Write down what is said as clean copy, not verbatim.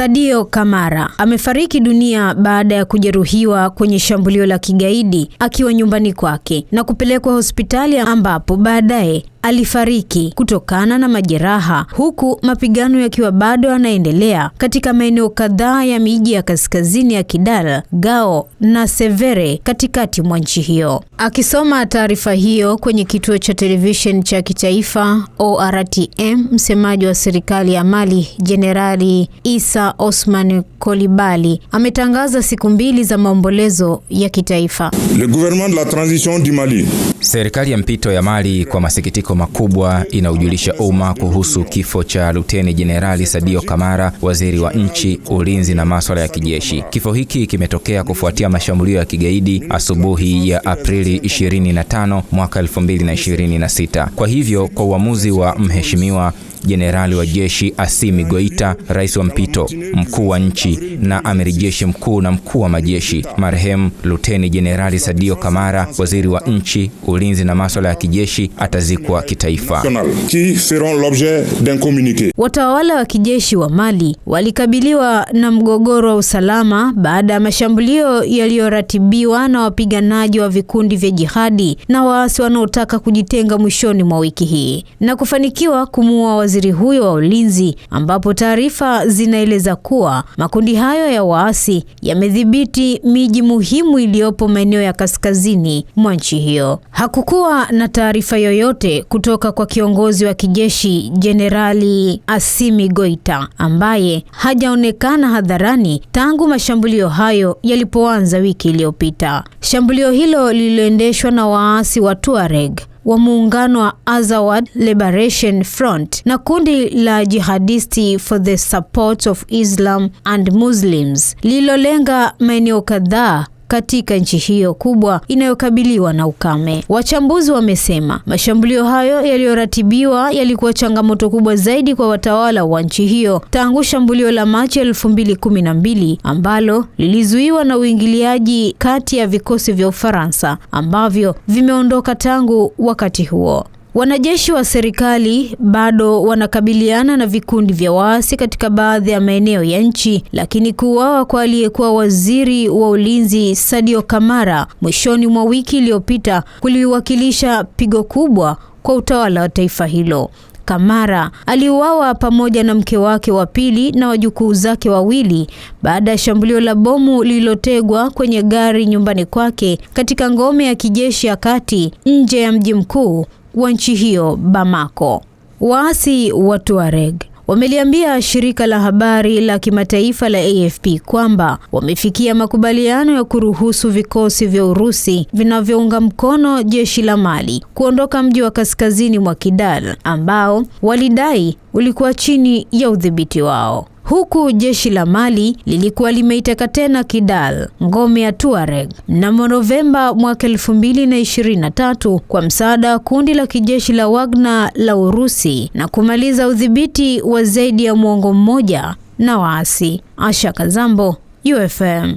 Sadio Kamara amefariki dunia baada ya kujeruhiwa kwenye shambulio la kigaidi akiwa nyumbani kwake na kupelekwa hospitali ambapo baadaye alifariki kutokana na majeraha, huku mapigano yakiwa bado yanaendelea katika maeneo kadhaa ya miji ya kaskazini ya Kidal, Gao na Severe katikati mwa nchi hiyo. Akisoma taarifa hiyo kwenye kituo cha television cha kitaifa ORTM, msemaji wa serikali ya Mali Jenerali Issa Osman Kolibali ametangaza siku 2 za maombolezo ya kitaifa. Le gouvernement de la transition du Mali. Serikali ya mpito ya Mali kwa masikitiko makubwa inaujulisha umma kuhusu kifo cha Luteni Jenerali Sadio Kamara, waziri wa nchi, ulinzi na masuala ya kijeshi. Kifo hiki kimetokea kufuatia mashambulio ya kigaidi asubuhi ya Aprili 25 mwaka 2026. Kwa hivyo, kwa uamuzi wa mheshimiwa Jenerali wa jeshi Assimi Goita, rais wa mpito, mkuu wa nchi na amiri jeshi mkuu na mkuu wa majeshi, marehemu Luteni Jenerali Sadio Kamara, waziri wa nchi, ulinzi na masuala ya kijeshi, atazikwa kitaifa. Watawala wa kijeshi wa Mali walikabiliwa na mgogoro wa usalama baada ya mashambulio yaliyoratibiwa na wapiganaji wa vikundi vya jihadi na waasi wanaotaka kujitenga mwishoni mwa wiki hii na kufanikiwa kumuua waziri huyo wa ulinzi, ambapo taarifa zinaeleza kuwa makundi hayo ya waasi yamedhibiti miji muhimu iliyopo maeneo ya kaskazini mwa nchi hiyo. Hakukuwa na taarifa yoyote kutoka kwa kiongozi wa kijeshi Jenerali Assimi Goita, ambaye hajaonekana hadharani tangu mashambulio hayo yalipoanza wiki iliyopita. Shambulio hilo lililoendeshwa na waasi wa Tuareg wa muungano wa Azawad Liberation Front na kundi la Jihadisti for the Support of Islam and Muslims lililolenga maeneo kadhaa katika nchi hiyo kubwa inayokabiliwa na ukame. Wachambuzi wamesema mashambulio hayo yaliyoratibiwa yalikuwa changamoto kubwa zaidi kwa watawala wa nchi hiyo tangu shambulio la Machi 2012 ambalo lilizuiwa na uingiliaji kati ya vikosi vya Ufaransa ambavyo vimeondoka tangu wakati huo. Wanajeshi wa serikali bado wanakabiliana na vikundi vya waasi katika baadhi ya maeneo ya nchi, lakini kuuawa kwa aliyekuwa waziri wa ulinzi Sadio Kamara mwishoni mwa wiki iliyopita kuliwakilisha pigo kubwa kwa utawala wa taifa hilo. Kamara aliuawa pamoja na mke wake wa pili na wajukuu zake wawili baada ya shambulio la bomu lililotegwa kwenye gari nyumbani kwake katika ngome ya kijeshi ya kati nje ya mji mkuu wa nchi hiyo, Bamako. Waasi wa Tuareg wameliambia shirika la habari la kimataifa la AFP kwamba wamefikia makubaliano ya kuruhusu vikosi vya Urusi vinavyounga mkono jeshi la Mali kuondoka mji wa kaskazini mwa Kidal ambao walidai ulikuwa chini ya udhibiti wao. Huku jeshi la Mali lilikuwa limeiteka tena Kidal, ngome ya Tuareg, mnamo Novemba mwaka 2023 kwa msaada wa kundi la kijeshi la Wagner la Urusi na kumaliza udhibiti wa zaidi ya muongo mmoja na waasi. Asha Kazambo, UFM.